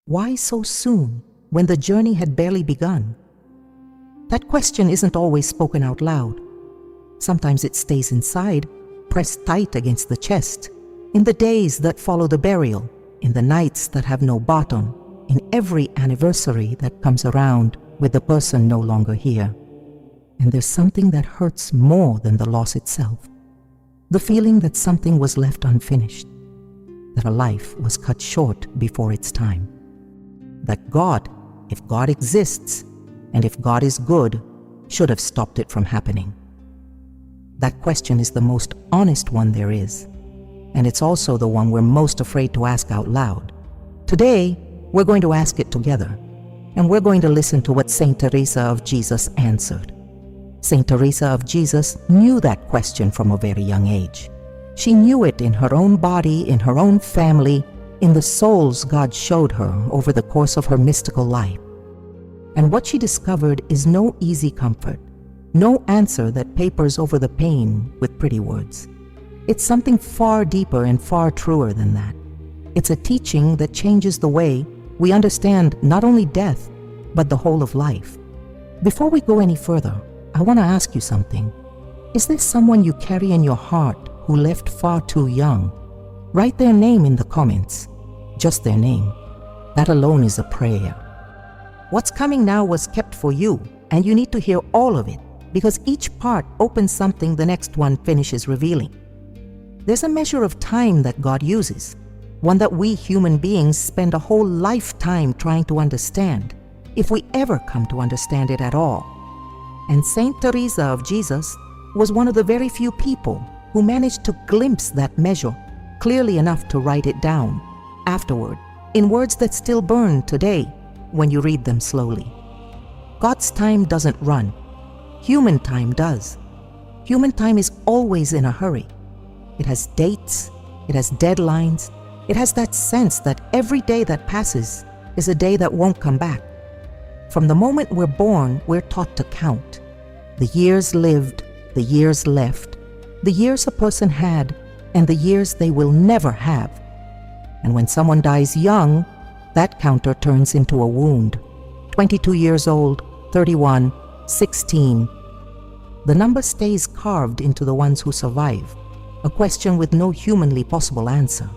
Why so soon, when the journey had barely begun? That question isn't always spoken out loud. Sometimes it stays inside, pressed tight against the chest, in the days that follow the burial, in the nights that have no bottom, in every anniversary that comes around with the person no longer here. And there's something that hurts more than the loss itself. The feeling that something was left unfinished, that a life was cut short before its time. That God, if God exists, and if God is good, should have stopped it from happening. That question is the most honest one there is, and it's also the one we're most afraid to ask out loud. Today, we're going to ask it together, and we're going to listen to what Saint Teresa of Jesus answered. Saint Teresa of Jesus knew that question from a very young age. She knew it in her own body, in her own family, in the souls God showed her over the course of her mystical life. And what she discovered is no easy comfort, no answer that papers over the pain with pretty words. It's something far deeper and far truer than that. It's a teaching that changes the way we understand not only death, but the whole of life. Before we go any further, I want to ask you something. Is there someone you carry in your heart who left far too young? Write their name in the comments, just their name. That alone is a prayer. What's coming now was kept for you, and you need to hear all of it, because each part opens something the next one finishes revealing. There's a measure of time that God uses, one that we human beings spend a whole lifetime trying to understand, if we ever come to understand it at all. And Saint Teresa of Jesus was one of the very few people who managed to glimpse that measure clearly enough to write it down afterward, in words that still burn today when you read them slowly. God's time doesn't run. Human time does. Human time is always in a hurry. It has dates, it has deadlines, it has that sense that every day that passes is a day that won't come back. From the moment we're born, we're taught to count. The years lived, the years left, the years a person had, and the years they will never have. And when someone dies young, that counter turns into a wound. 22 years old, 31, 16. The number stays carved into the ones who survive, a question with no humanly possible answer.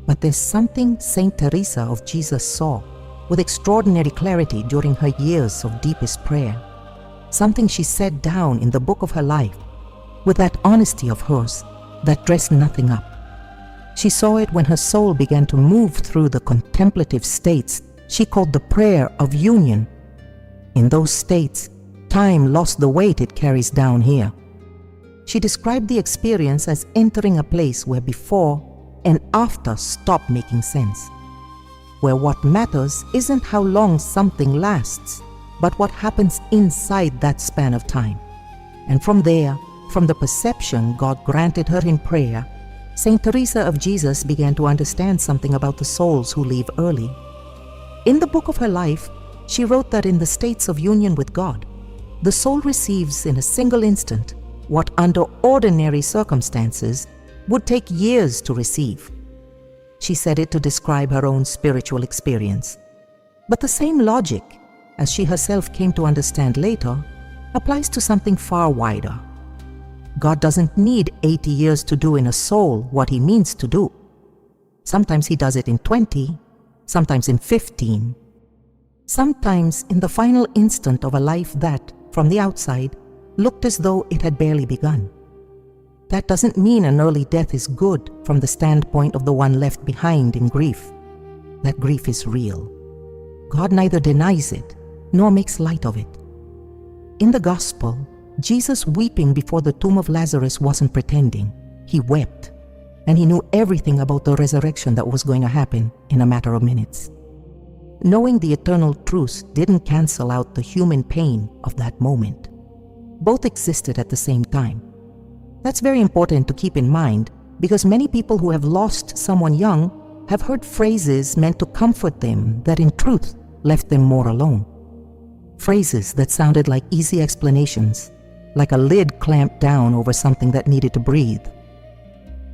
But there's something Saint Teresa of Jesus saw with extraordinary clarity during her years of deepest prayer. Something she set down in the book of her life, with that honesty of hers that dressed nothing up. She saw it when her soul began to move through the contemplative states she called the prayer of union. In those states, time lost the weight it carries down here. She described the experience as entering a place where before and after stop making sense, where what matters isn't how long something lasts, but what happens inside that span of time. And from there, from the perception God granted her in prayer, Saint Teresa of Jesus began to understand something about the souls who leave early. In the book of her life, she wrote that in the states of union with God, the soul receives in a single instant what under ordinary circumstances would take years to receive. She said it to describe her own spiritual experience. But the same logic, as she herself came to understand later, applies to something far wider. God doesn't need 80 years to do in a soul what He means to do. Sometimes He does it in 20, sometimes in 15, sometimes in the final instant of a life that, from the outside, looked as though it had barely begun. That doesn't mean an early death is good from the standpoint of the one left behind in grief. That grief is real. God neither denies it nor makes light of it. In the Gospel, Jesus weeping before the tomb of Lazarus wasn't pretending. He wept, and He knew everything about the resurrection that was going to happen in a matter of minutes. Knowing the eternal truths didn't cancel out the human pain of that moment. Both existed at the same time. That's very important to keep in mind, because many people who have lost someone young have heard phrases meant to comfort them that in truth left them more alone. Phrases that sounded like easy explanations, like a lid clamped down over something that needed to breathe.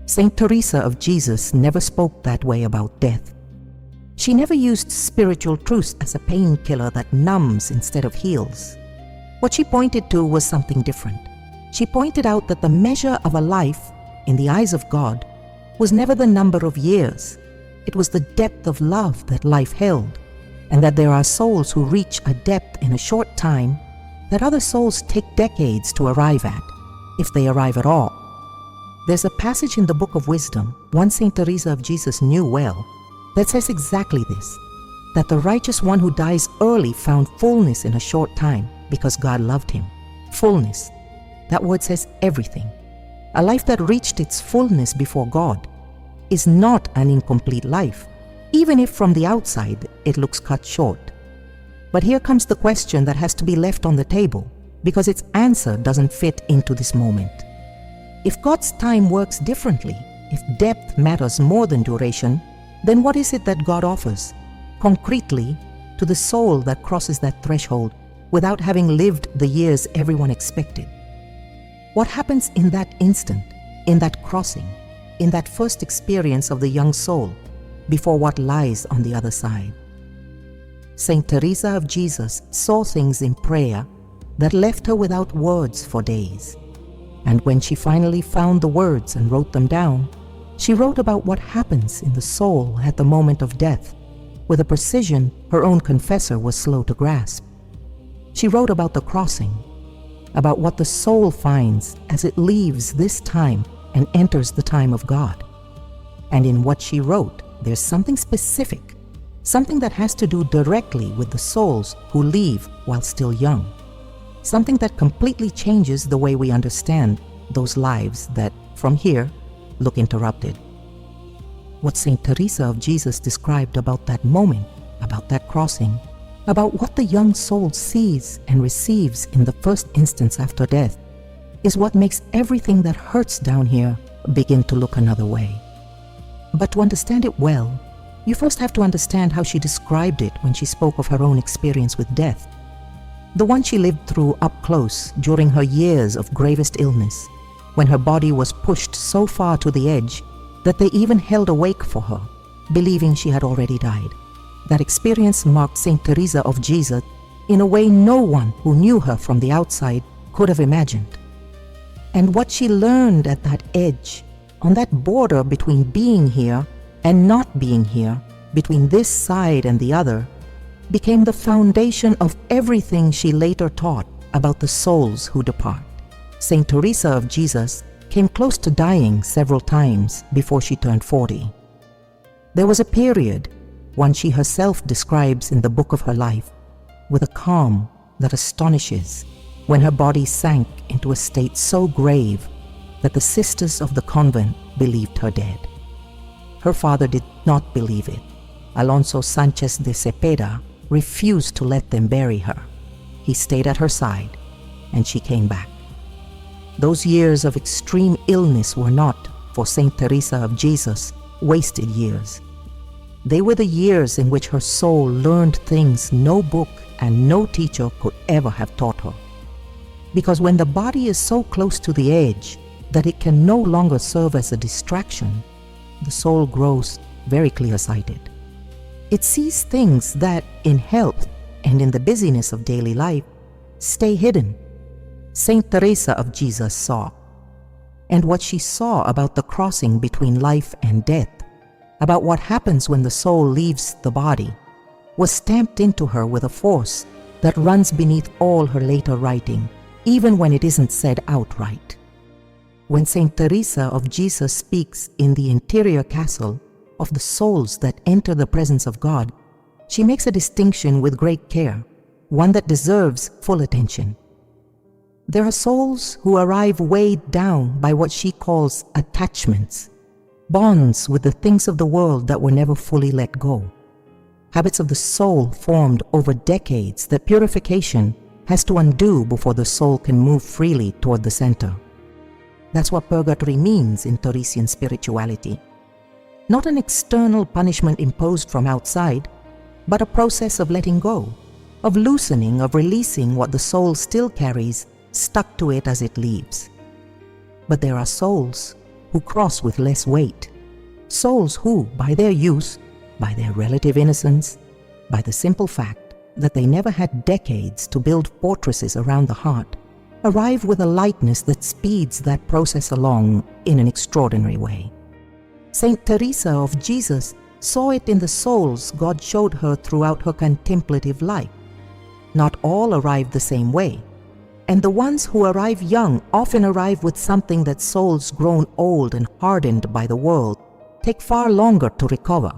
Saint Teresa of Jesus never spoke that way about death. She never used spiritual truths as a painkiller that numbs instead of heals. What she pointed to was something different. She pointed out that the measure of a life, in the eyes of God, was never the number of years. It was the depth of love that life held, and that there are souls who reach a depth in a short time that other souls take decades to arrive at, if they arrive at all. There's a passage in the Book of Wisdom, one Saint Teresa of Jesus knew well, that says exactly this, that the righteous one who dies early found fullness in a short time because God loved him. Fullness. That word says everything. A life that reached its fullness before God is not an incomplete life, even if from the outside it looks cut short. But here comes the question that has to be left on the table, because its answer doesn't fit into this moment. If God's time works differently, if depth matters more than duration, then what is it that God offers, concretely, to the soul that crosses that threshold without having lived the years everyone expected? What happens in that instant, in that crossing, in that first experience of the young soul, before what lies on the other side? Saint Teresa of Jesus saw things in prayer that left her without words for days. And when she finally found the words and wrote them down, she wrote about what happens in the soul at the moment of death, with a precision her own confessor was slow to grasp. She wrote about the crossing, about what the soul finds as it leaves this time and enters the time of God. And in what she wrote, there's something specific, something that has to do directly with the souls who leave while still young, something that completely changes the way we understand those lives that, from here, look interrupted. What Saint Teresa of Jesus described about that moment, about that crossing, about what the young soul sees and receives in the first instance after death, is what makes everything that hurts down here begin to look another way. But to understand it well, you first have to understand how she described it when she spoke of her own experience with death, the one she lived through up close during her years of gravest illness, when her body was pushed so far to the edge that they even held awake for her, believing she had already died. That experience marked Saint Teresa of Jesus in a way no one who knew her from the outside could have imagined. And what she learned at that edge, on that border between being here and not being here, between this side and the other, became the foundation of everything she later taught about the souls who depart. Saint Teresa of Jesus came close to dying several times before she turned 40. There was a period, one she herself describes in the book of her life, with a calm that astonishes, when her body sank into a state so grave that the sisters of the convent believed her dead. Her father did not believe it. Alonso Sanchez de Cepeda refused to let them bury her. He stayed at her side, and she came back. Those years of extreme illness were not, for Saint Teresa of Jesus, wasted years. They were the years in which her soul learned things no book and no teacher could ever have taught her. Because when the body is so close to the edge that it can no longer serve as a distraction, the soul grows very clear-sighted. It sees things that, in health and in the busyness of daily life, stay hidden. Saint Teresa of Jesus saw. And what she saw about the crossing between life and death, about what happens when the soul leaves the body, was stamped into her with a force that runs beneath all her later writing, even when it isn't said outright. When Saint Teresa of Jesus speaks in the interior castle of the souls that enter the presence of God, she makes a distinction with great care, one that deserves full attention. There are souls who arrive weighed down by what she calls attachments, bonds with the things of the world that were never fully let go, habits of the soul formed over decades that purification has to undo before the soul can move freely toward the center. That's what purgatory means in Teresian spirituality. Not an external punishment imposed from outside, but a process of letting go, of loosening, of releasing what the soul still carries stuck to it as it leaves. But there are souls who cross with less weight, souls who, by their use, by their relative innocence, by the simple fact that they never had decades to build fortresses around the heart, arrive with a lightness that speeds that process along in an extraordinary way. Saint Teresa of Jesus saw it in the souls God showed her throughout her contemplative life. Not all arrive the same way, and the ones who arrive young often arrive with something that souls grown old and hardened by the world take far longer to recover.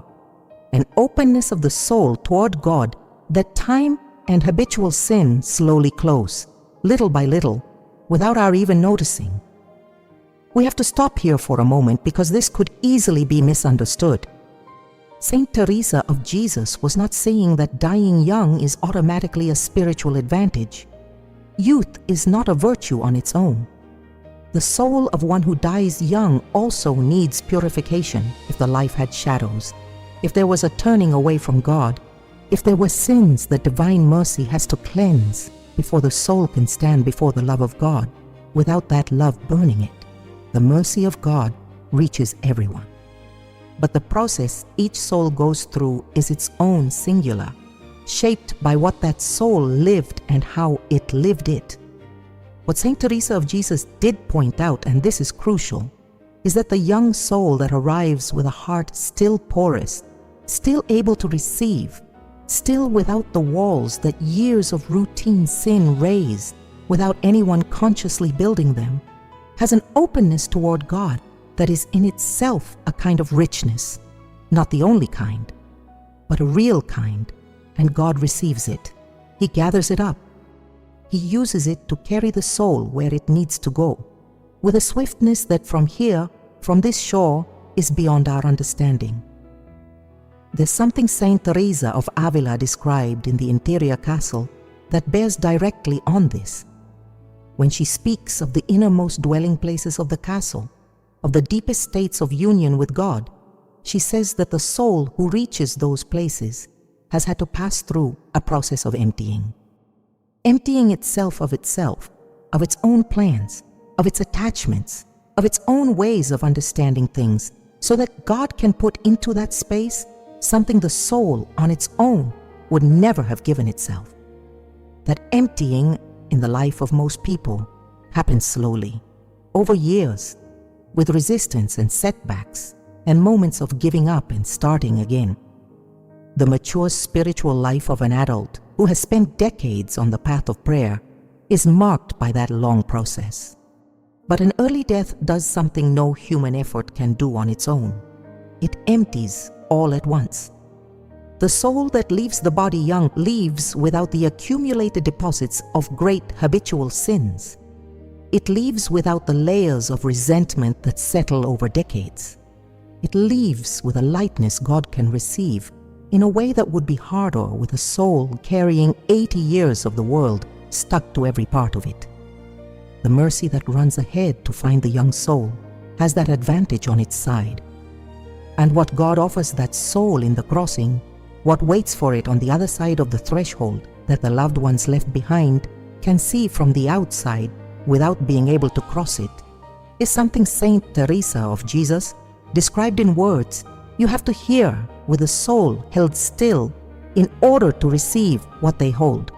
An openness of the soul toward God that time and habitual sin slowly close, little by little, without our even noticing. We have to stop here for a moment because this could easily be misunderstood. Saint Teresa of Jesus was not saying that dying young is automatically a spiritual advantage. Youth is not a virtue on its own. The soul of one who dies young also needs purification if the life had shadows, if there was a turning away from God, if there were sins that divine mercy has to cleanse before the soul can stand before the love of God without that love burning it. The mercy of God reaches everyone. But the process each soul goes through is its own singular, shaped by what that soul lived and how it lived it. What Saint Teresa of Jesus did point out, and this is crucial, is that the young soul that arrives with a heart still porous, still able to receive, still without the walls that years of routine sin raised, without anyone consciously building them, has an openness toward God that is in itself a kind of richness, not the only kind, but a real kind, and God receives it. He gathers it up. He uses it to carry the soul where it needs to go, with a swiftness that from here, from this shore, is beyond our understanding. There's something Saint Teresa of Avila described in the interior castle that bears directly on this. When she speaks of the innermost dwelling places of the castle, of the deepest states of union with God, she says that the soul who reaches those places has had to pass through a process of emptying. Emptying itself, of its own plans, of its attachments, of its own ways of understanding things, so that God can put into that space something the soul on its own would never have given itself. That emptying in the life of most people happens slowly, over years, with resistance and setbacks and moments of giving up and starting again. The mature spiritual life of an adult who has spent decades on the path of prayer is marked by that long process. But an early death does something no human effort can do on its own. It empties all at once. The soul that leaves the body young leaves without the accumulated deposits of great habitual sins. It leaves without the layers of resentment that settle over decades. It leaves with a lightness God can receive in a way that would be harder with a soul carrying 80 years of the world stuck to every part of it. The mercy that runs ahead to find the young soul has that advantage on its side. And what God offers that soul in the crossing, what waits for it on the other side of the threshold that the loved ones left behind can see from the outside without being able to cross it, is something Saint Teresa of Jesus described in words you have to hear with the soul held still in order to receive what they hold.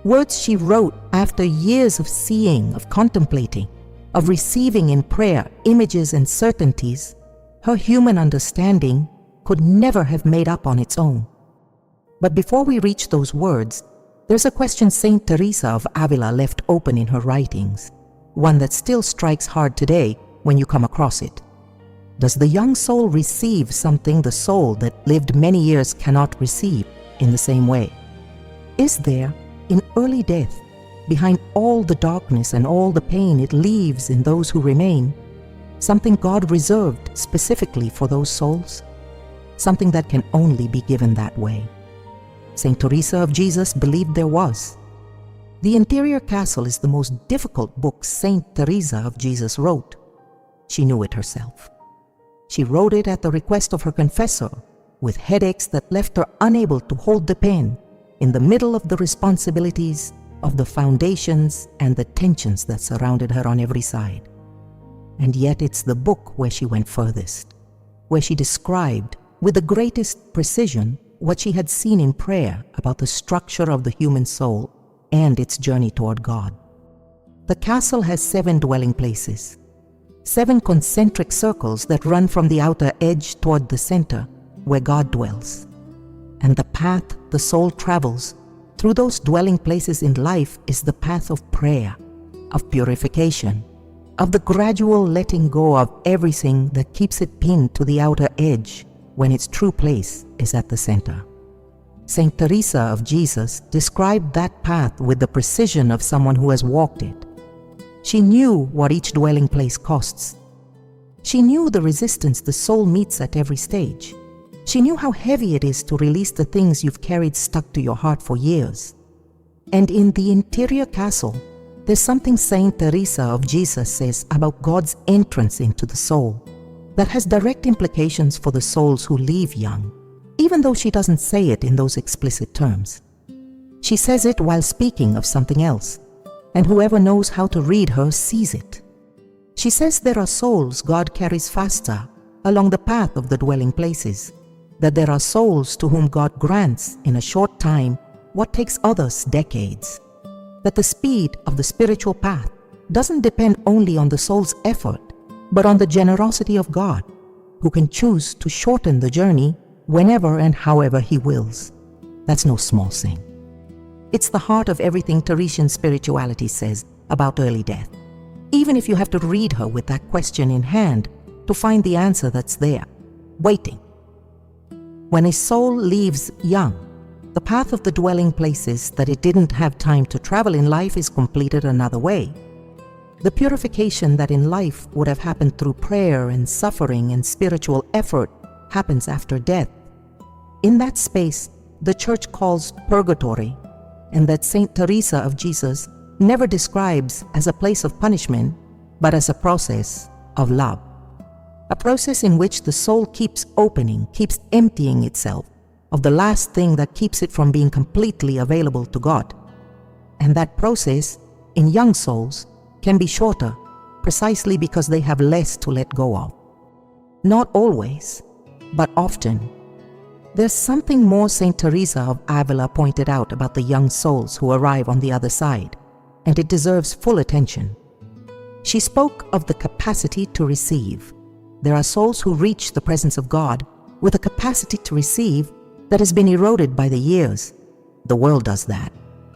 Words she wrote after years of seeing, of contemplating, of receiving in prayer images and certainties her human understanding could never have made up on its own. But before we reach those words, there's a question Saint Teresa of Avila left open in her writings, one that still strikes hard today when you come across it. Does the young soul receive something the soul that lived many years cannot receive in the same way? Is there, in early death, behind all the darkness and all the pain it leaves in those who remain, something God reserved specifically for those souls? Something that can only be given that way. Saint Teresa of Jesus believed there was. The Interior Castle is the most difficult book Saint Teresa of Jesus wrote. She knew it herself. She wrote it at the request of her confessor, with headaches that left her unable to hold the pen in the middle of the responsibilities of the foundations and the tensions that surrounded her on every side. And yet it's the book where she went furthest, where she described with the greatest precision what she had seen in prayer about the structure of the human soul and its journey toward God. The castle has 7 dwelling places, 7 concentric circles that run from the outer edge toward the center where God dwells. And the path the soul travels through those dwelling places in life is the path of prayer, of purification, of the gradual letting go of everything that keeps it pinned to the outer edge when its true place is at the center. Saint Teresa of Jesus described that path with the precision of someone who has walked it. She knew what each dwelling place costs. She knew the resistance the soul meets at every stage. She knew how heavy it is to release the things you've carried stuck to your heart for years. And in the interior castle, there's something Saint Teresa of Jesus says about God's entrance into the soul that has direct implications for the souls who leave young, even though she doesn't say it in those explicit terms. She says it while speaking of something else, and whoever knows how to read her sees it. She says there are souls God carries faster along the path of the dwelling places, that there are souls to whom God grants in a short time what takes others decades, that the speed of the spiritual path doesn't depend only on the soul's effort, but on the generosity of God, who can choose to shorten the journey whenever and however He wills. That's no small thing. It's the heart of everything Teresian spirituality says about early death, even if you have to read her with that question in hand to find the answer that's there, waiting. When a soul leaves young, the path of the dwelling places that it didn't have time to travel in life is completed another way. The purification that in life would have happened through prayer and suffering and spiritual effort happens after death. In that space, the Church calls purgatory, and that Saint Teresa of Jesus never describes as a place of punishment, but as a process of love. A process in which the soul keeps opening, keeps emptying itself of the last thing that keeps it from being completely available to God. And that process, in young souls, can be shorter, precisely because they have less to let go of. Not always, but often. There's something more Saint Teresa of Avila pointed out about the young souls who arrive on the other side, and it deserves full attention. She spoke of the capacity to receive. There are souls who reach the presence of God with a capacity to receive that has been eroded by the years. The world does that.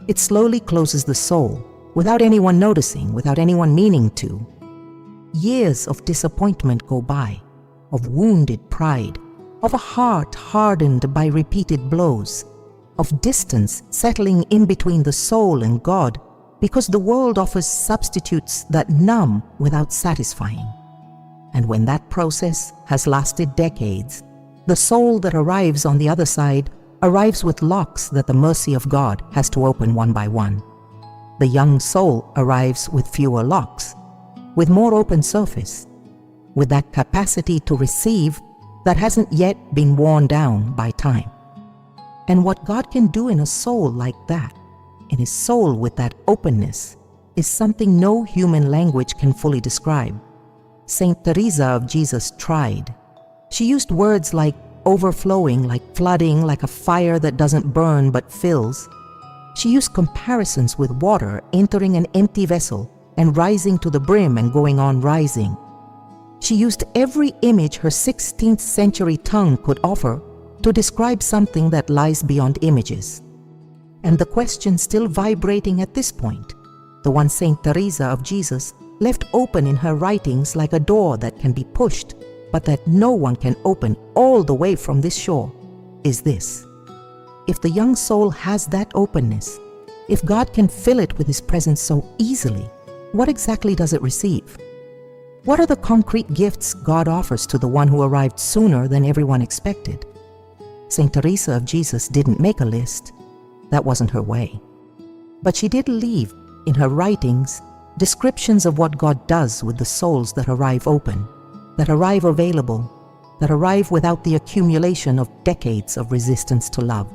It slowly closes the soul, without anyone noticing, without anyone meaning to. Years of disappointment go by, of wounded pride, of a heart hardened by repeated blows, of distance settling in between the soul and God because the world offers substitutes that numb without satisfying. And when that process has lasted decades, the soul that arrives on the other side arrives with locks that the mercy of God has to open one by one. The young soul arrives with fewer locks, with more open surface, with that capacity to receive that hasn't yet been worn down by time. And what God can do in a soul like that, in his soul with that openness, is something no human language can fully describe. Saint Teresa of Jesus tried. She used words like overflowing, like flooding, like a fire that doesn't burn but fills. She used comparisons with water entering an empty vessel and rising to the brim and going on rising. She used every image her 16th century tongue could offer to describe something that lies beyond images. And the question still vibrating at this point, the one Saint Teresa of Jesus left open in her writings like a door that can be pushed, but that no one can open all the way from this shore, is this. If the young soul has that openness, if God can fill it with His presence so easily, what exactly does it receive? What are the concrete gifts God offers to the one who arrived sooner than everyone expected? Saint Teresa of Jesus didn't make a list. That wasn't her way. But she did leave, in her writings, descriptions of what God does with the souls that arrive open, that arrive available, that arrive without the accumulation of decades of resistance to love.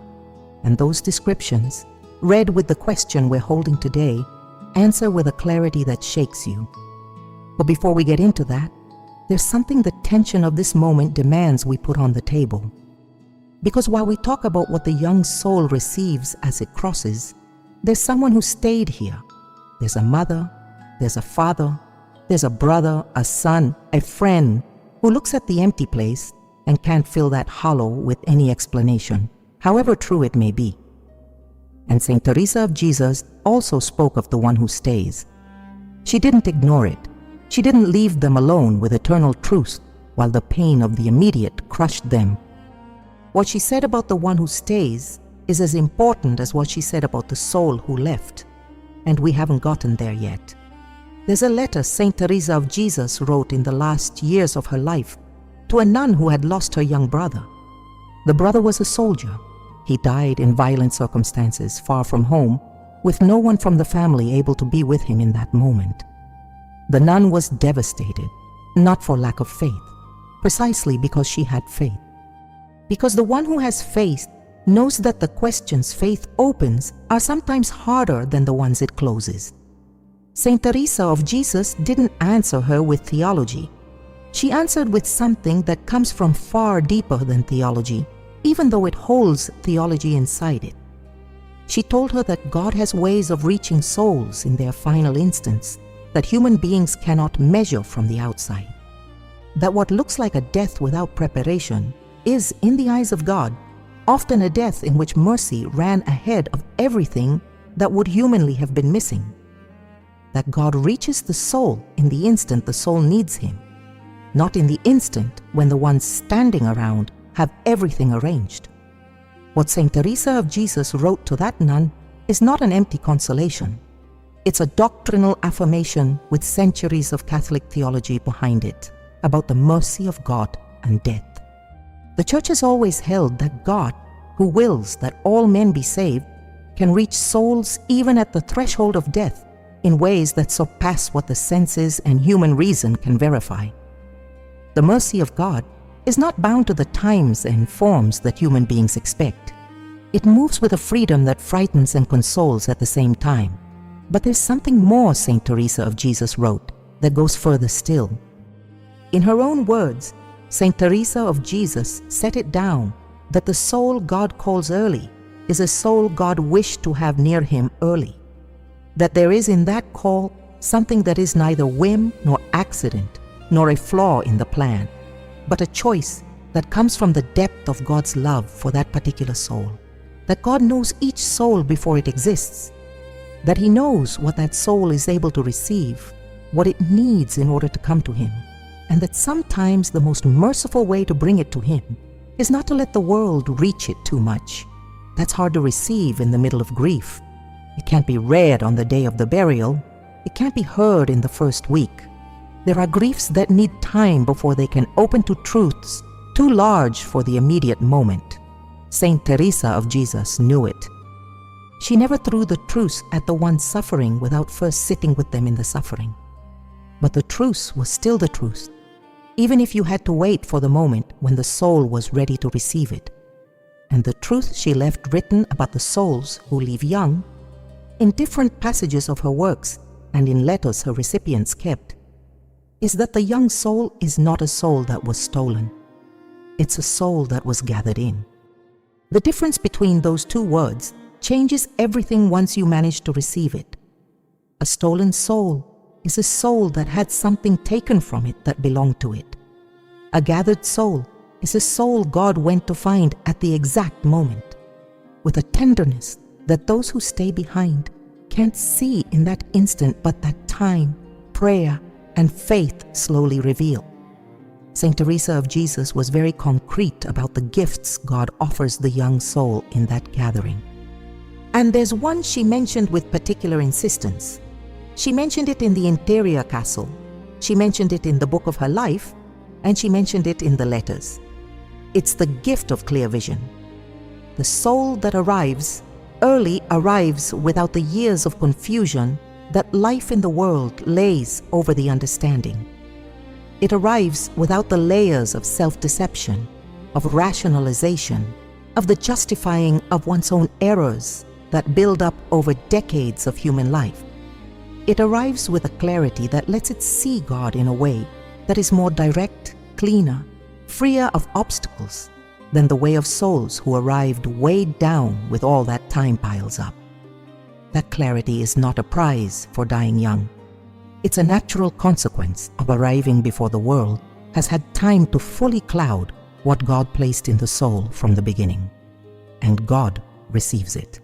And those descriptions, read with the question we're holding today, answer with a clarity that shakes you. But before we get into that, there's something the tension of this moment demands we put on the table. Because while we talk about what the young soul receives as it crosses, there's someone who stayed here. There's a mother, there's a father, there's a brother, a son, a friend who looks at the empty place and can't fill that hollow with any explanation, however true it may be. And Saint Teresa of Jesus also spoke of the one who stays. She didn't ignore it. She didn't leave them alone with eternal truth while the pain of the immediate crushed them. What she said about the one who stays is as important as what she said about the soul who left, and we haven't gotten there yet. There's a letter Saint Teresa of Jesus wrote in the last years of her life to a nun who had lost her young brother. The brother was a soldier. He died in violent circumstances, far from home, with no one from the family able to be with him in that moment. The nun was devastated, not for lack of faith, precisely because she had faith. Because the one who has faith knows that the questions faith opens are sometimes harder than the ones it closes. Saint Teresa of Jesus didn't answer her with theology. She answered with something that comes from far deeper than theology, even though it holds theology inside it. She told her that God has ways of reaching souls in their final instance that human beings cannot measure from the outside. That what looks like a death without preparation is, in the eyes of God, often a death in which mercy ran ahead of everything that would humanly have been missing. That God reaches the soul in the instant the soul needs Him, not in the instant when the ones standing around have everything arranged. What Saint Teresa of Jesus wrote to that nun is not an empty consolation. It's a doctrinal affirmation with centuries of Catholic theology behind it about the mercy of God and death. The Church has always held that God, who wills that all men be saved, can reach souls even at the threshold of death in ways that surpass what the senses and human reason can verify. The mercy of God is not bound to the times and forms that human beings expect. It moves with a freedom that frightens and consoles at the same time. But there's something more Saint Teresa of Jesus wrote that goes further still. In her own words, Saint Teresa of Jesus set it down that the soul God calls early is a soul God wished to have near Him early. That there is in that call something that is neither whim nor accident, nor a flaw in the plan, but a choice that comes from the depth of God's love for that particular soul. That God knows each soul before it exists. That He knows what that soul is able to receive, what it needs in order to come to Him, and that sometimes the most merciful way to bring it to Him is not to let the world reach it too much. That's hard to receive in the middle of grief. It can't be read on the day of the burial. It can't be heard in the first week. There are griefs that need time before they can open to truths too large for the immediate moment. Saint Teresa of Jesus knew it. She never threw the truce at the one suffering without first sitting with them in the suffering. But the truce was still the truth, even if you had to wait for the moment when the soul was ready to receive it. And the truth she left written about the souls who leave young, in different passages of her works and in letters her recipients kept, is that the young soul is not a soul that was stolen. It's a soul that was gathered in. The difference between those two words changes everything once you manage to receive it. A stolen soul is a soul that had something taken from it that belonged to it. A gathered soul is a soul God went to find at the exact moment, with a tenderness that those who stay behind can't see in that instant, but that time, prayer, and faith slowly reveal. Saint Teresa of Jesus was very concrete about the gifts God offers the young soul in that gathering. And there's one she mentioned with particular insistence. She mentioned it in the interior castle, she mentioned it in the book of her life, and she mentioned it in the letters. It's the gift of clear vision. The soul that arrives early arrives without the years of confusion that life in the world lays over the understanding. It arrives without the layers of self-deception, of rationalization, of the justifying of one's own errors that build up over decades of human life. It arrives with a clarity that lets it see God in a way that is more direct, cleaner, freer of obstacles, than the way of souls who arrived weighed down with all that time piles up. That clarity is not a prize for dying young. It's a natural consequence of arriving before the world has had time to fully cloud what God placed in the soul from the beginning. And God receives it.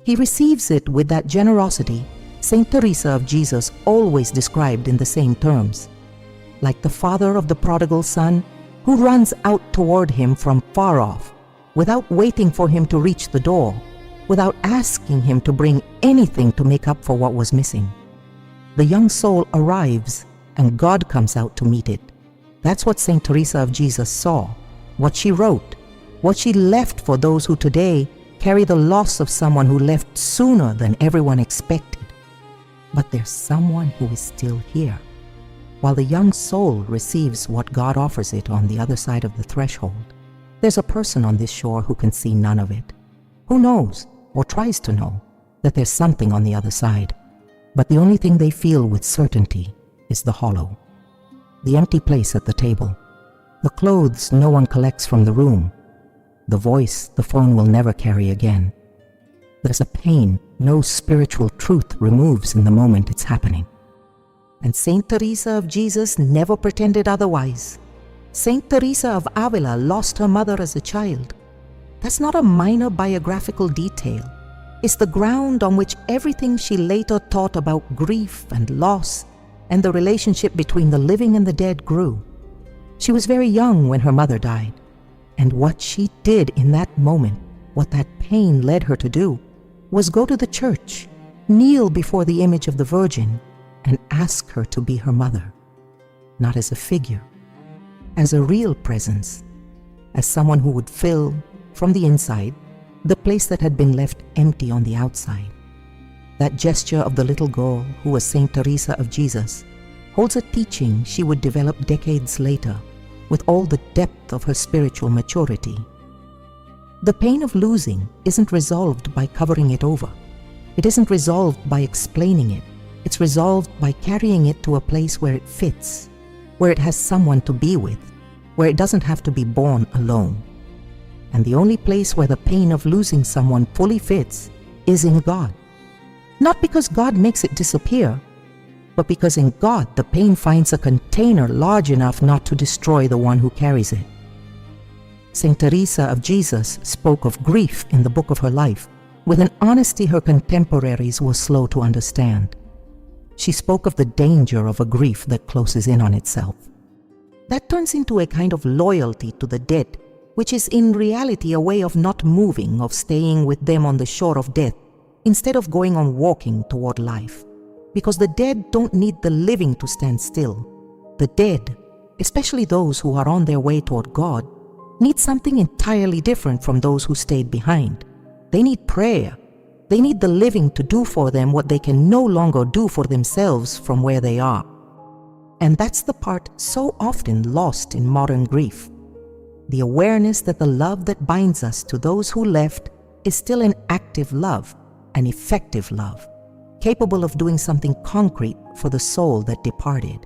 He receives it with that generosity Saint Teresa of Jesus always described in the same terms, like the father of the prodigal son who runs out toward him from far off, without waiting for him to reach the door, without asking him to bring anything to make up for what was missing. The young soul arrives and God comes out to meet it. That's what Saint Teresa of Jesus saw, what she wrote, what she left for those who today carry the loss of someone who left sooner than everyone expected. But there's someone who is still here. While the young soul receives what God offers it on the other side of the threshold, there's a person on this shore who can see none of it, who knows, or tries to know, that there's something on the other side. But the only thing they feel with certainty is the hollow, the empty place at the table, the clothes no one collects from the room, the voice the phone will never carry again. There's a pain no spiritual truth removes in the moment it's happening. And Saint Teresa of Jesus never pretended otherwise. Saint Teresa of Avila lost her mother as a child. That's not a minor biographical detail. It's the ground on which everything she later taught about grief and loss and the relationship between the living and the dead grew. She was very young when her mother died, and what she did in that moment, what that pain led her to do, was go to the church, kneel before the image of the Virgin, and ask her to be her mother, not as a figure, as a real presence, as someone who would fill, from the inside, the place that had been left empty on the outside. That gesture of the little girl who was Saint Teresa of Jesus holds a teaching she would develop decades later with all the depth of her spiritual maturity. The pain of losing isn't resolved by covering it over. It isn't resolved by explaining it. It's resolved by carrying it to a place where it fits, where it has someone to be with, where it doesn't have to be borne alone. And the only place where the pain of losing someone fully fits is in God. Not because God makes it disappear, but because in God the pain finds a container large enough not to destroy the one who carries it. Saint Teresa of Jesus spoke of grief in the book of her life with an honesty her contemporaries were slow to understand. She spoke of the danger of a grief that closes in on itself. That turns into a kind of loyalty to the dead, which is in reality a way of not moving, of staying with them on the shore of death, instead of going on walking toward life. Because the dead don't need the living to stand still. The dead, especially those who are on their way toward God, need something entirely different from those who stayed behind. They need prayer. They need the living to do for them what they can no longer do for themselves from where they are. And that's the part so often lost in modern grief. The awareness that the love that binds us to those who left is still an active love, an effective love, capable of doing something concrete for the soul that departed.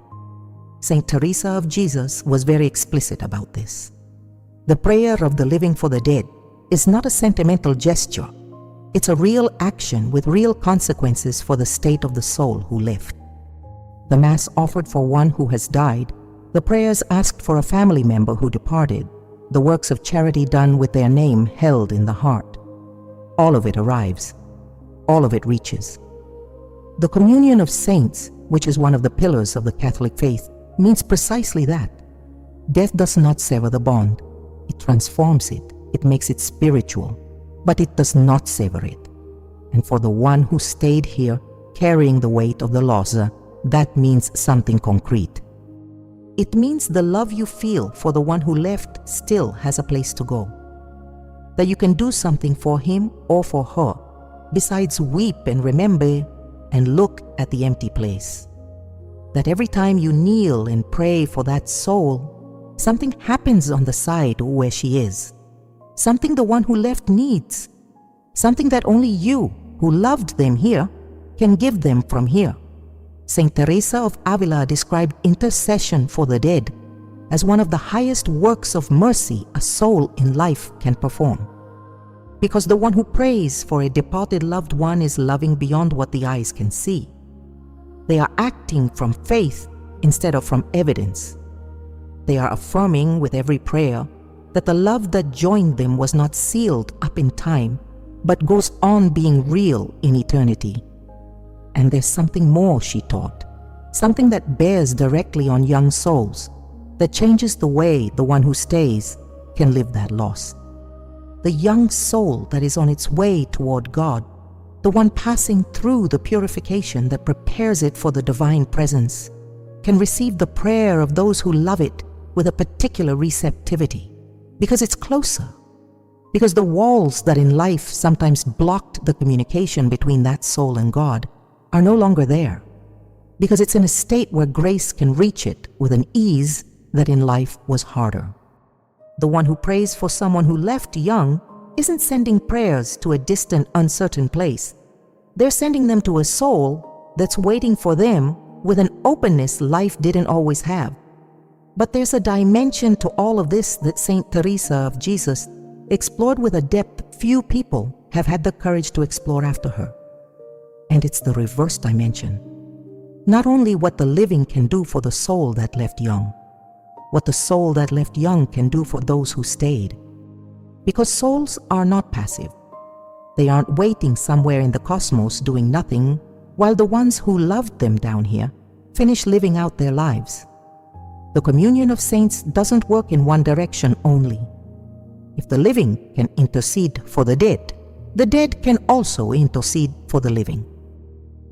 Saint Teresa of Jesus was very explicit about this. The prayer of the living for the dead is not a sentimental gesture. It's a real action with real consequences for the state of the soul who left. The Mass offered for one who has died, the prayers asked for a family member who departed, the works of charity done with their name held in the heart. All of it arrives. All of it reaches. The communion of saints, which is one of the pillars of the Catholic faith, means precisely that. Death does not sever the bond. It transforms it. It makes it spiritual. But it does not sever it. And for the one who stayed here, carrying the weight of the loss, that means something concrete. It means the love you feel for the one who left still has a place to go. That you can do something for him or for her, besides weep and remember and look at the empty place. That every time you kneel and pray for that soul, something happens on the side where she is. Something the one who left needs. Something that only you, who loved them here, can give them from here. Saint Teresa of Avila described intercession for the dead as one of the highest works of mercy a soul in life can perform. Because the one who prays for a departed loved one is loving beyond what the eyes can see. They are acting from faith instead of from evidence. They are affirming with every prayer that the love that joined them was not sealed up in time, but goes on being real in eternity. And there's something more, she taught, something that bears directly on young souls, that changes the way the one who stays can live that loss. The young soul that is on its way toward God, the one passing through the purification that prepares it for the divine presence, can receive the prayer of those who love it with a particular receptivity, because it's closer, because the walls that in life sometimes blocked the communication between that soul and God are no longer there, because it's in a state where grace can reach it with an ease that in life was harder. The one who prays for someone who left young isn't sending prayers to a distant, uncertain place. They're sending them to a soul that's waiting for them with an openness life didn't always have. But there's a dimension to all of this that Saint Teresa of Jesus explored with a depth few people have had the courage to explore after her. And it's the reverse dimension. Not only what the living can do for the soul that left young, what the soul that left young can do for those who stayed. Because souls are not passive. They aren't waiting somewhere in the cosmos doing nothing while the ones who loved them down here finish living out their lives. The communion of saints doesn't work in one direction only. If the living can intercede for the dead can also intercede for the living.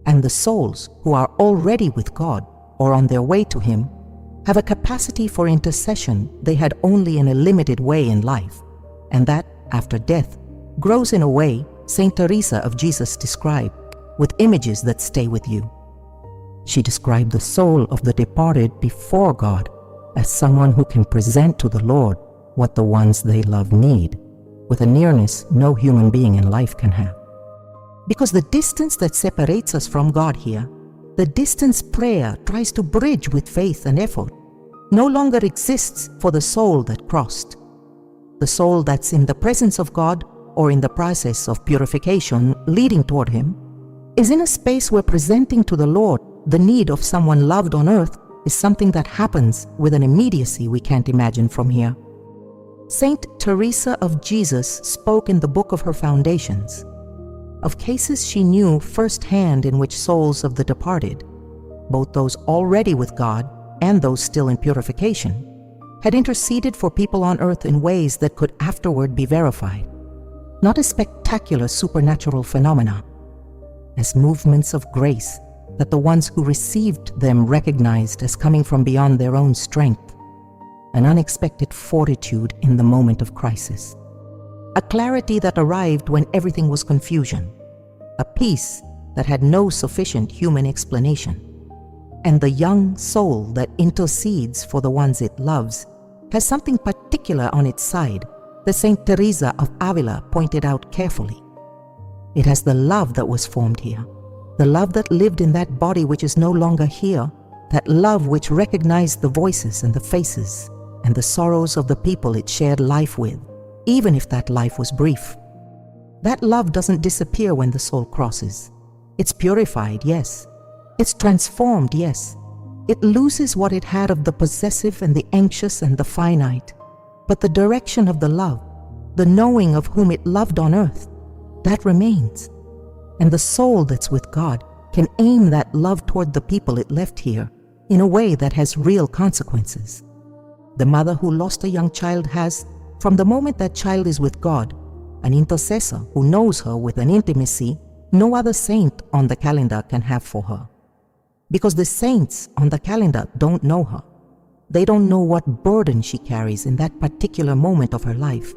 And the souls who are already with God or on their way to Him have a capacity for intercession they had only in a limited way in life, and that, after death, grows in a way Saint Teresa of Jesus described, with images that stay with you. She described the soul of the departed before God as someone who can present to the Lord what the ones they love need, with a nearness no human being in life can have. Because the distance that separates us from God here, the distance prayer tries to bridge with faith and effort, no longer exists for the soul that crossed. The soul that's in the presence of God or in the process of purification leading toward Him is in a space where presenting to the Lord the need of someone loved on earth is something that happens with an immediacy we can't imagine from here. Saint Teresa of Jesus spoke in the book of her Foundations of cases she knew firsthand in which souls of the departed, both those already with God and those still in purification, had interceded for people on earth in ways that could afterward be verified, not as spectacular supernatural phenomena, as movements of grace that the ones who received them recognized as coming from beyond their own strength, an unexpected fortitude in the moment of crisis, a clarity that arrived when everything was confusion, a peace that had no sufficient human explanation. And the young soul that intercedes for the ones it loves has something particular on its side that Saint Teresa of Avila pointed out carefully. It has the love that was formed here, the love that lived in that body which is no longer here, that love which recognized the voices and the faces and the sorrows of the people it shared life with, even if that life was brief. That love doesn't disappear when the soul crosses. It's purified, yes. It's transformed, yes. It loses what it had of the possessive and the anxious and the finite. But the direction of the love, the knowing of whom it loved on earth, that remains. And the soul that's with God can aim that love toward the people it left here in a way that has real consequences. The mother who lost a young child has, from the moment that child is with God, an intercessor who knows her with an intimacy no other saint on the calendar can have for her. Because the saints on the calendar don't know her. They don't know what burden she carries in that particular moment of her life,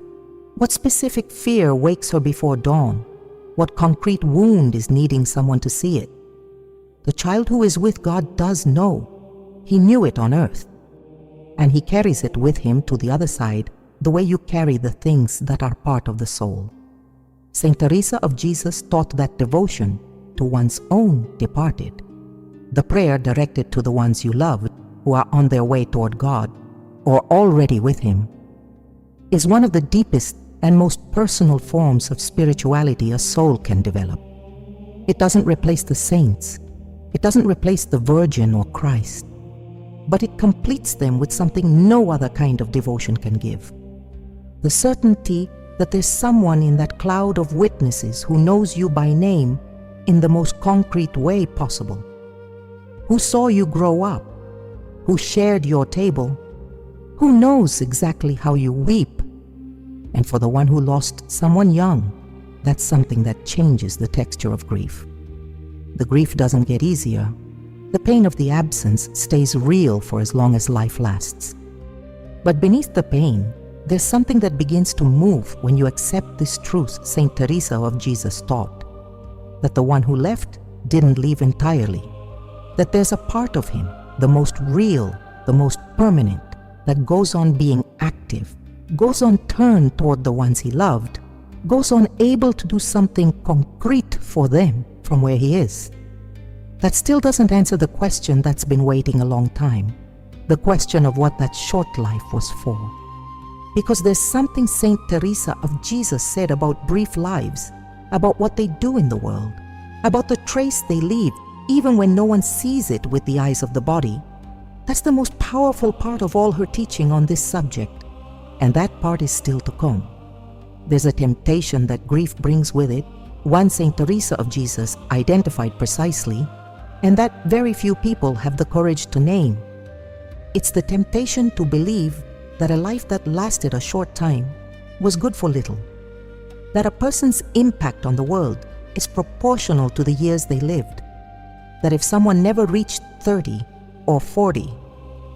what specific fear wakes her before dawn, what concrete wound is needing someone to see it. The child who is with God does know. He knew it on earth, and he carries it with him to the other side the way you carry the things that are part of the soul. Saint Teresa of Jesus taught that devotion to one's own departed, the prayer directed to the ones you loved who are on their way toward God, or already with Him, is one of the deepest and most personal forms of spirituality a soul can develop. It doesn't replace the saints. It doesn't replace the Virgin or Christ. But it completes them with something no other kind of devotion can give. The certainty that there's someone in that cloud of witnesses who knows you by name in the most concrete way possible, who saw you grow up, who shared your table, who knows exactly how you weep. And for the one who lost someone young, that's something that changes the texture of grief. The grief doesn't get easier. The pain of the absence stays real for as long as life lasts. But beneath the pain, there's something that begins to move when you accept this truth Saint Teresa of Jesus taught, that the one who left didn't leave entirely, that there's a part of him, the most real, the most permanent, that goes on being active, goes on turned toward the ones he loved, goes on able to do something concrete for them from where he is. That still doesn't answer the question that's been waiting a long time, the question of what that short life was for. Because there's something Saint Teresa of Jesus said about brief lives, about what they do in the world, about the trace they leave even when no one sees it with the eyes of the body. That's the most powerful part of all her teaching on this subject, and that part is still to come. There's a temptation that grief brings with it, one Saint Teresa of Jesus identified precisely, and that very few people have the courage to name. It's the temptation to believe that a life that lasted a short time was good for little, that a person's impact on the world is proportional to the years they lived, that if someone never reached 30 or 40,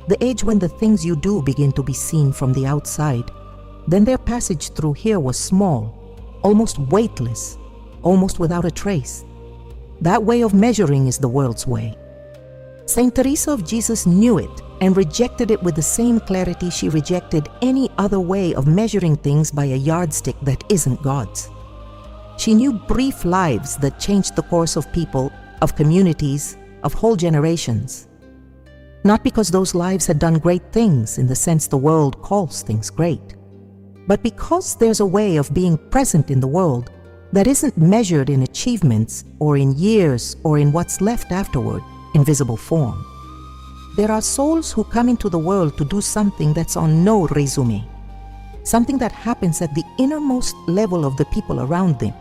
the age when the things you do begin to be seen from the outside, then their passage through here was small, almost weightless, almost without a trace. That way of measuring is the world's way. Saint Teresa of Jesus knew it and rejected it with the same clarity she rejected any other way of measuring things by a yardstick that isn't God's. She knew brief lives that changed the course of people, of communities, of whole generations. Not because those lives had done great things in the sense the world calls things great, but because there's a way of being present in the world that isn't measured in achievements or in years or in what's left afterward in visible form. There are souls who come into the world to do something that's on no resume, something that happens at the innermost level of the people around them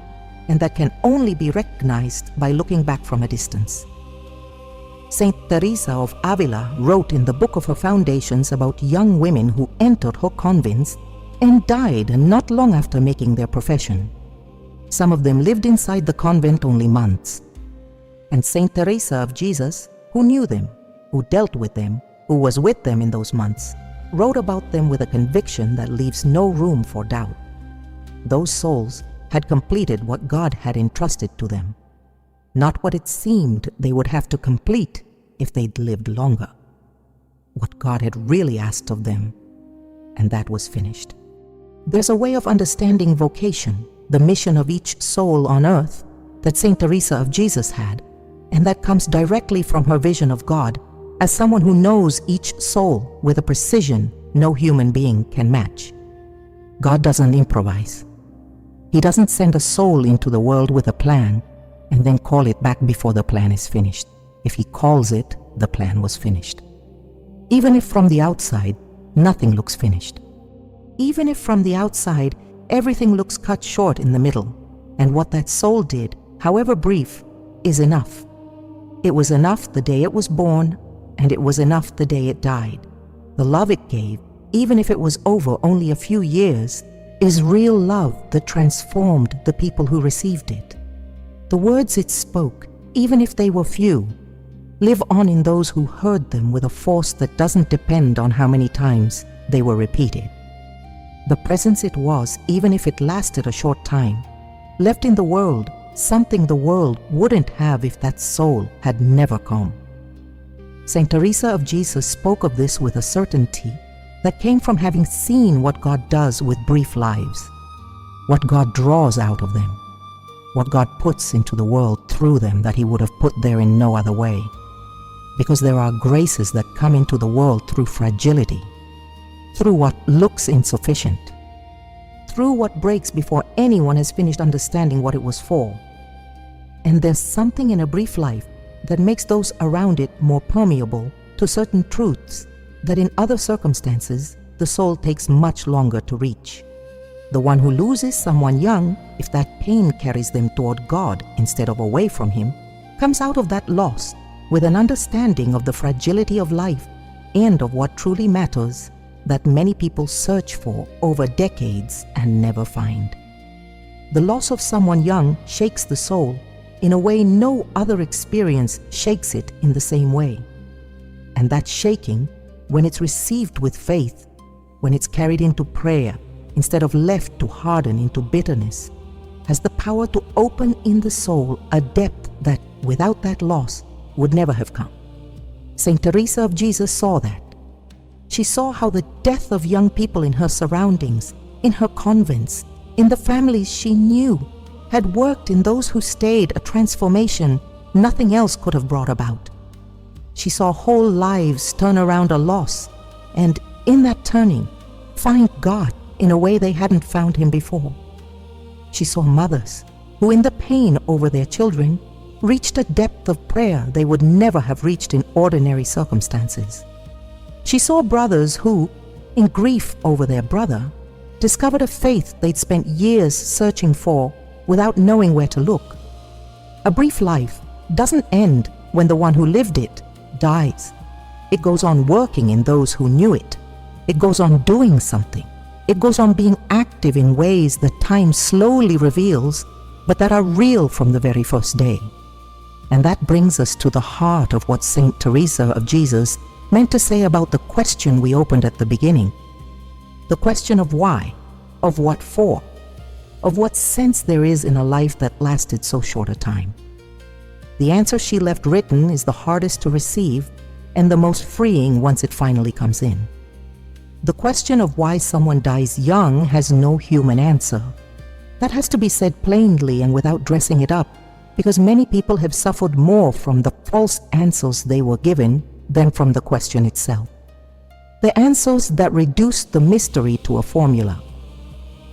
and that can only be recognized by looking back from a distance. Saint Teresa of Avila wrote in the book of her Foundations about young women who entered her convents and died not long after making their profession. Some of them lived inside the convent only months. And Saint Teresa of Jesus, who knew them, who dealt with them, who was with them in those months, wrote about them with a conviction that leaves no room for doubt. Those souls had completed what God had entrusted to them, not what it seemed they would have to complete if they'd lived longer. What God had really asked of them, and that was finished. There's a way of understanding vocation, the mission of each soul on earth, that Saint Teresa of Jesus had, and that comes directly from her vision of God as someone who knows each soul with a precision no human being can match. God doesn't improvise. He doesn't send a soul into the world with a plan and then call it back before the plan is finished. If he calls it, the plan was finished. Even if from the outside, nothing looks finished. Even if from the outside, everything looks cut short in the middle, and what that soul did, however brief, is enough. It was enough the day it was born, and it was enough the day it died. The love it gave, even if it was over only a few years, is real love that transformed the people who received it. The words it spoke, even if they were few, live on in those who heard them with a force that doesn't depend on how many times they were repeated. The presence it was, even if it lasted a short time, left in the world something the world wouldn't have if that soul had never come. Saint Teresa of Jesus spoke of this with a certainty that came from having seen what God does with brief lives, what God draws out of them, what God puts into the world through them that he would have put there in no other way. Because there are graces that come into the world through fragility. through what looks insufficient, through what breaks before anyone has finished understanding what it was for. And there's something in a brief life that makes those around it more permeable to certain truths that in other circumstances the soul takes much longer to reach. The one who loses someone young, if that pain carries them toward God instead of away from Him, comes out of that loss with an understanding of the fragility of life and of what truly matters that many people search for over decades and never find. The loss of someone young shakes the soul in a way no other experience shakes it in the same way. And that shaking, when it's received with faith, when it's carried into prayer instead of left to harden into bitterness, has the power to open in the soul a depth that, without that loss, would never have come. Saint Teresa of Jesus saw that. She saw how the death of young people in her surroundings, in her convents, in the families she knew, had worked in those who stayed a transformation nothing else could have brought about. She saw whole lives turn around a loss, and in that turning, find God in a way they hadn't found Him before. She saw mothers who, in the pain over their children, reached a depth of prayer they would never have reached in ordinary circumstances. She saw brothers who, in grief over their brother, discovered a faith they'd spent years searching for without knowing where to look. A brief life doesn't end when the one who lived it dies. It goes on working in those who knew it. It goes on doing something. It goes on being active in ways that time slowly reveals, but that are real from the very first day. And that brings us to the heart of what Saint Teresa of Jesus meant to say about the question we opened at the beginning. The question of why, of what for, of what sense there is in a life that lasted so short a time. The answer she left written is the hardest to receive and the most freeing once it finally comes in. The question of why someone dies young has no human answer. That has to be said plainly and without dressing it up, because many people have suffered more from the false answers they were given than from the question itself. The answers that reduce the mystery to a formula.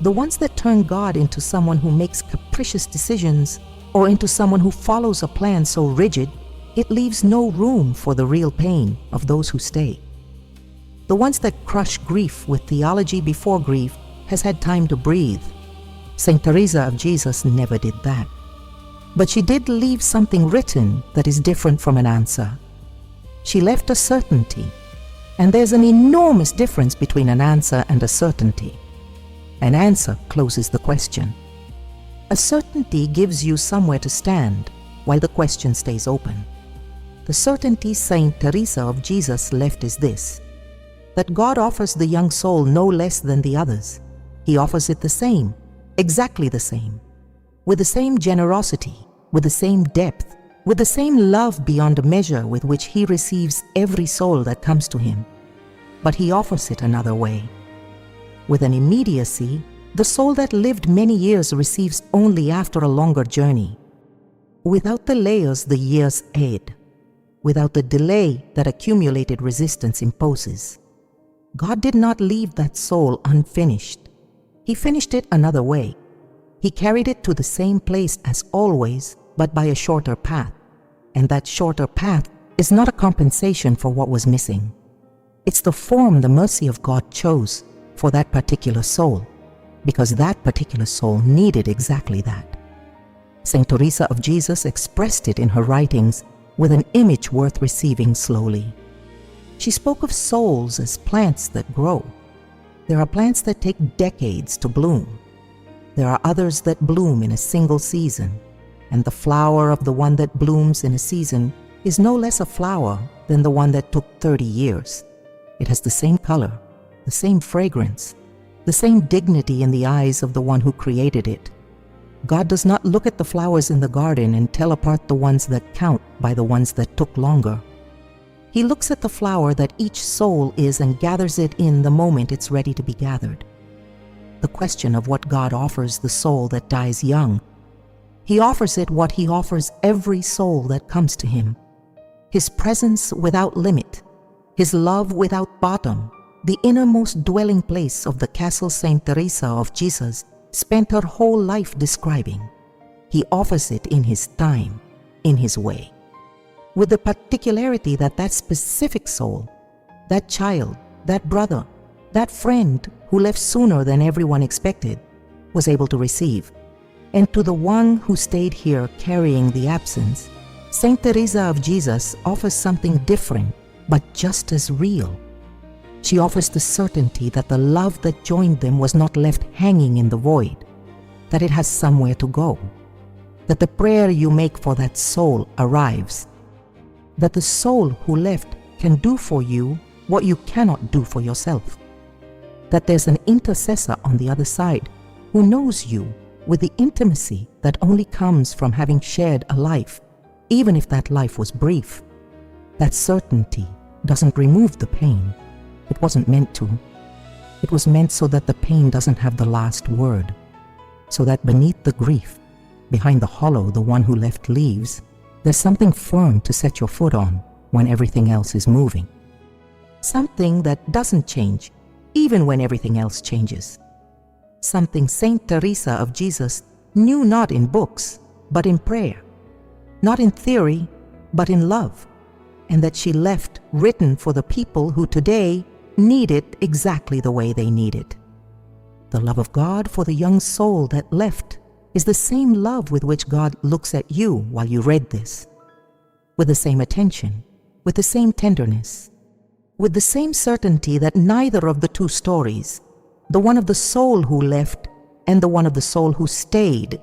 The ones that turn God into someone who makes capricious decisions or into someone who follows a plan so rigid it leaves no room for the real pain of those who stay. The ones that crush grief with theology before grief has had time to breathe. Saint Teresa of Jesus never did that. But she did leave something written that is different from an answer. She left a certainty, and there's an enormous difference between an answer and a certainty. An answer closes the question. A certainty gives you somewhere to stand while the question stays open. The certainty Saint Teresa of Jesus left is this: that God offers the young soul no less than the others. He offers it the same, exactly the same, with the same generosity, with the same depth, with the same love beyond measure with which He receives every soul that comes to Him. But He offers it another way. With an immediacy, the soul that lived many years receives only after a longer journey. Without the layers the years add, without the delay that accumulated resistance imposes. God did not leave that soul unfinished. He finished it another way. He carried it to the same place as always, but by a shorter path. And that shorter path is not a compensation for what was missing. It's the form the mercy of God chose for that particular soul, because that particular soul needed exactly that. Saint Teresa of Jesus expressed it in her writings with an image worth receiving slowly. She spoke of souls as plants that grow. There are plants that take decades to bloom. There are others that bloom in a single season, and the flower of the one that blooms in a season is no less a flower than the one that took 30 years. It has the same color, the same fragrance, the same dignity in the eyes of the one who created it. God does not look at the flowers in the garden and tell apart the ones that count by the ones that took longer. He looks at the flower that each soul is and gathers it in the moment it's ready to be gathered. The question of what God offers the soul that dies young, He offers it what He offers every soul that comes to Him: His presence without limit, His love without bottom, the innermost dwelling place of the castle Saint Teresa of Jesus spent her whole life describing. He offers it in his time, in his way, with the particularity that that specific soul, that child, that brother, that friend who left sooner than everyone expected, was able to receive. And to the one who stayed here carrying the absence, Saint Teresa of Jesus offers something different, but just as real. She offers the certainty that the love that joined them was not left hanging in the void, that it has somewhere to go, that the prayer you make for that soul arrives, that the soul who left can do for you what you cannot do for yourself, that there's an intercessor on the other side who knows you with the intimacy that only comes from having shared a life, even if that life was brief. That certainty doesn't remove the pain. It wasn't meant to. It was meant so that the pain doesn't have the last word, so that beneath the grief, behind the hollow the one who left leaves, there's something firm to set your foot on when everything else is moving. Something that doesn't change, even when everything else changes. Something Saint Teresa of Jesus knew not in books, but in prayer, not in theory, but in love, and that she left written for the people who today need it exactly the way they need it. The love of God for the young soul that left is the same love with which God looks at you while you read this, with the same attention, with the same tenderness, with the same certainty that neither of the two stories, the one of the soul who left and the one of the soul who stayed,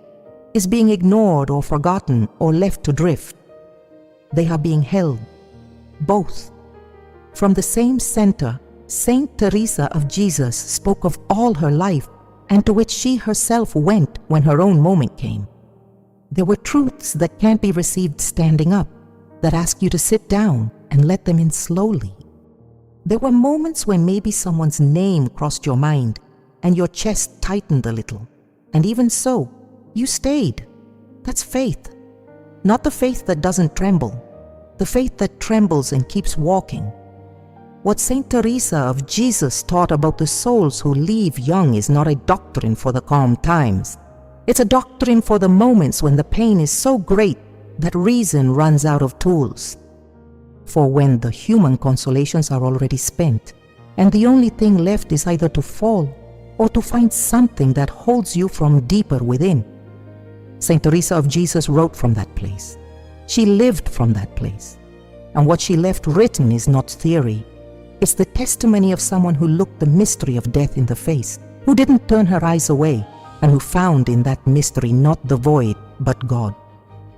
is being ignored or forgotten or left to drift. They are being held, both. From the same center, Saint Teresa of Jesus spoke of all her life, and to which she herself went when her own moment came. There were truths that can't be received standing up, that ask you to sit down and let them in slowly. There were moments when maybe someone's name crossed your mind and your chest tightened a little, and even so, you stayed. That's faith. Not the faith that doesn't tremble, the faith that trembles and keeps walking. What Saint Teresa of Jesus taught about the souls who leave young is not a doctrine for the calm times. It's a doctrine for the moments when the pain is so great that reason runs out of tools. For when the human consolations are already spent, and the only thing left is either to fall or to find something that holds you from deeper within. Saint Teresa of Jesus wrote from that place. She lived from that place. And what she left written is not theory. It's the testimony of someone who looked the mystery of death in the face, who didn't turn her eyes away, and who found in that mystery not the void, but God.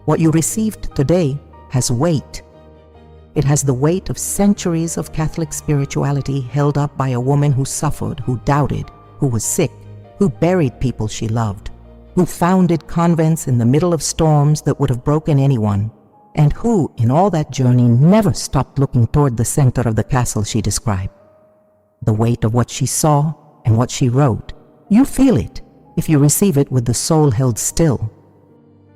What you received today has weight. It has the weight of centuries of Catholic spirituality held up by a woman who suffered, who doubted, who was sick, who buried people she loved, who founded convents in the middle of storms that would have broken anyone, and who, in all that journey, never stopped looking toward the center of the castle she described. The weight of what she saw and what she wrote, you feel it if you receive it with the soul held still.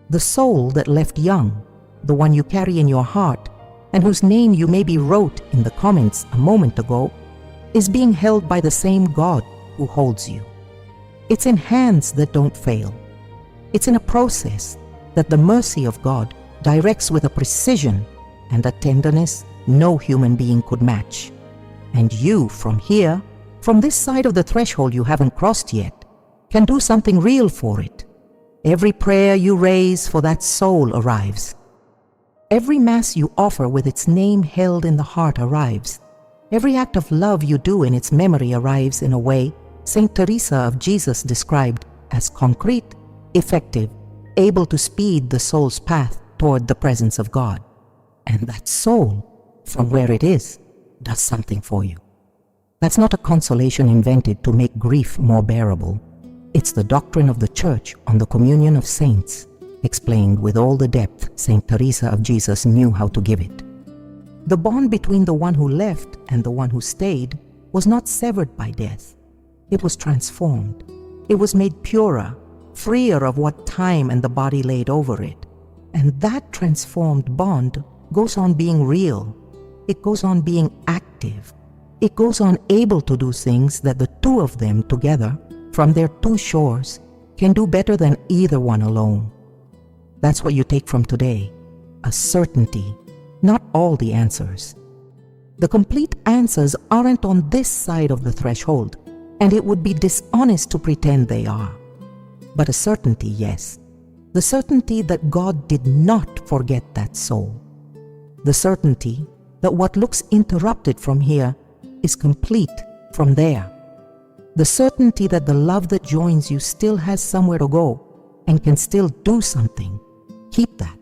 The soul that left young, the one you carry in your heart, and whose name you maybe wrote in the comments a moment ago, is being held by the same God who holds you. It's in hands that don't fail. It's in a process that the mercy of God directs with a precision and a tenderness no human being could match. And you, from here, from this side of the threshold you haven't crossed yet, can do something real for it. Every prayer you raise for that soul arrives. Every Mass you offer with its name held in the heart arrives. Every act of love you do in its memory arrives in a way Saint Teresa of Jesus described as concrete, effective, able to speed the soul's path toward the presence of God. And that soul, from where it is, does something for you. That's not a consolation invented to make grief more bearable. It's the doctrine of the Church on the communion of saints, explained with all the depth Saint Teresa of Jesus knew how to give it. The bond between the one who left and the one who stayed was not severed by death. It was transformed. It was made purer, freer of what time and the body laid over it. And that transformed bond goes on being real. It goes on being active. it goes on able to do things that the two of them together, from their two shores, can do better than either one alone. That's what you take from today, a certainty, not all the answers. The complete answers aren't on this side of the threshold, and it would be dishonest to pretend they are. But a certainty, yes. The certainty that God did not forget that soul. The certainty that what looks interrupted from here is complete from there. The certainty that the love that joins you still has somewhere to go and can still do something. Keep that.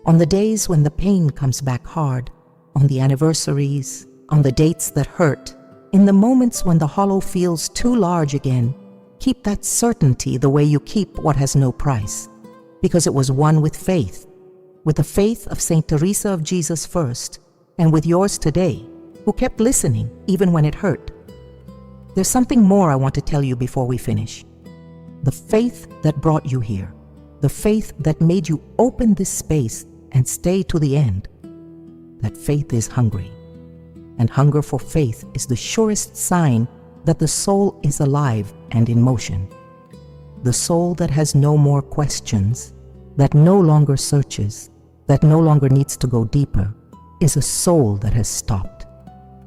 On the days when the pain comes back hard, on the anniversaries, on the dates that hurt, in the moments when the hollow feels too large again, keep that certainty the way you keep what has no price, because it was won with faith, with the faith of Saint Teresa of Jesus first, and with yours today, who kept listening even when it hurt. There's something more I want to tell you before we finish. The faith that brought you here, the faith that made you open this space and stay to the end, that faith is hungry. And hunger for faith is the surest sign that the soul is alive and in motion. The soul that has no more questions, that no longer searches, that no longer needs to go deeper, is a soul that has stopped.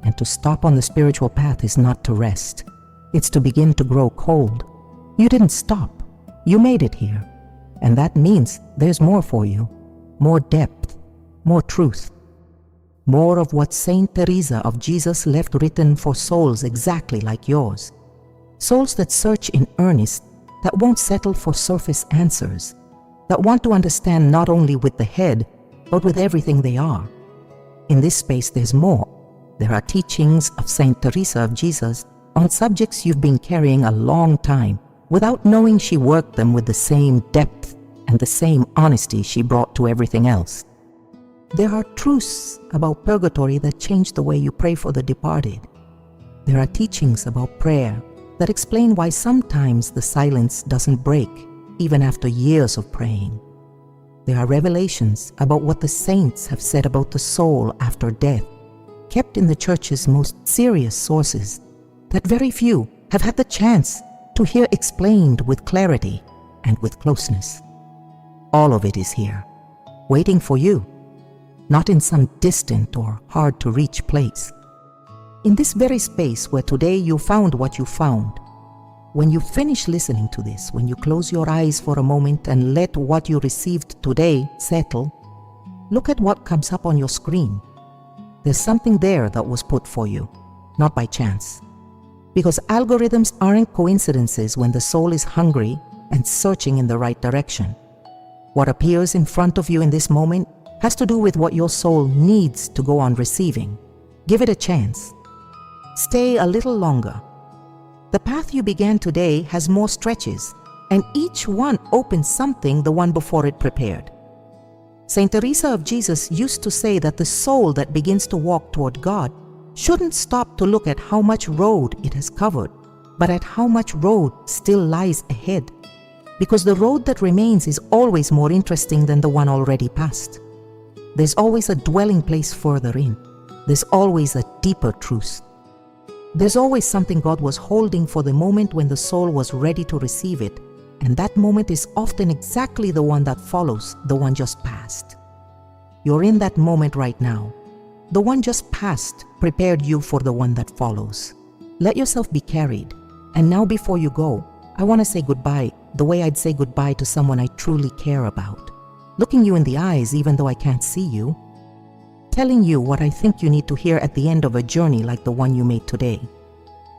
And to stop on the spiritual path is not to rest. It's to begin to grow cold. You didn't stop. You made it here. And that means there's more for you. More depth, more truth. More of what Saint Teresa of Jesus left written for souls exactly like yours. Souls that search in earnest, that won't settle for surface answers, that want to understand not only with the head, but with everything they are. In this space there's more. There are teachings of Saint Teresa of Jesus on subjects you've been carrying a long time, without knowing she worked them with the same depth and the same honesty she brought to everything else. There are truths about purgatory that change the way you pray for the departed. There are teachings about prayer that explain why sometimes the silence doesn't break, even after years of praying. There are revelations about what the saints have said about the soul after death, kept in the Church's most serious sources, that very few have had the chance to hear explained with clarity and with closeness. All of it is here, waiting for you, not in some distant or hard-to-reach place. In this very space where today you found what you found, when you finish listening to this, when you close your eyes for a moment and let what you received today settle, look at what comes up on your screen. There's something there that was put for you, not by chance. Because algorithms aren't coincidences when the soul is hungry and searching in the right direction. What appears in front of you in this moment has to do with what your soul needs to go on receiving. Give it a chance. Stay a little longer. The path you began today has more stretches, and each one opens something the one before it prepared. Saint Teresa of Jesus used to say that the soul that begins to walk toward God shouldn't stop to look at how much road it has covered, but at how much road still lies ahead, because the road that remains is always more interesting than the one already passed. There's always a dwelling place further in. There's always a deeper truth. There's always something God was holding for the moment when the soul was ready to receive it, and that moment is often exactly the one that follows the one just passed. You're in that moment right now. The one just passed prepared you for the one that follows. Let yourself be carried. And now before you go, I want to say goodbye the way I'd say goodbye to someone I truly care about. Looking you in the eyes even though I can't see you. Telling you what I think you need to hear at the end of a journey like the one you made today.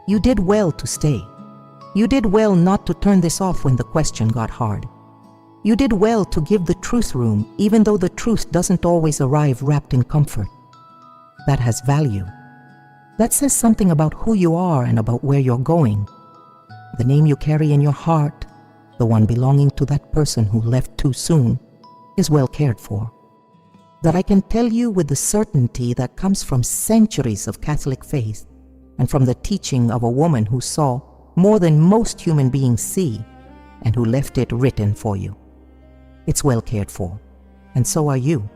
You did well to stay. You did well not to turn this off when the question got hard. You did well to give the truth room even though the truth doesn't always arrive wrapped in comfort. That has value. That says something about who you are and about where you're going. The name you carry in your heart, the one belonging to that person who left too soon, is well cared for. That I can tell you with the certainty that comes from centuries of Catholic faith and from the teaching of a woman who saw more than most human beings see and who left it written for you. It's well cared for, and so are you.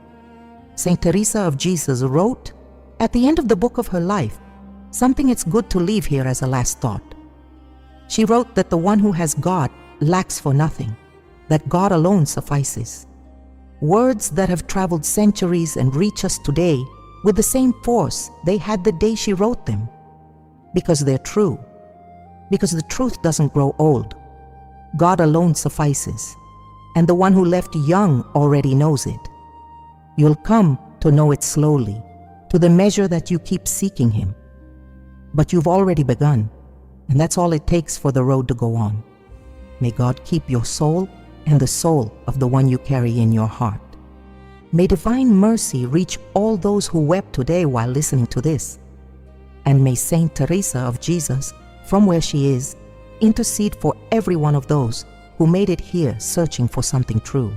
Saint Teresa of Jesus wrote, at the end of the book of her life, something it's good to leave here as a last thought. She wrote that the one who has God lacks for nothing, that God alone suffices. Words that have traveled centuries and reach us today with the same force they had the day she wrote them. Because they're true. Because the truth doesn't grow old. God alone suffices, and the one who left young already knows it. You'll come to know it slowly, to the measure that you keep seeking Him. But you've already begun, and that's all it takes for the road to go on. May God keep your soul and the soul of the one you carry in your heart. May divine mercy reach all those who wept today while listening to this. And may Saint Teresa of Jesus, from where she is, intercede for every one of those who made it here searching for something true.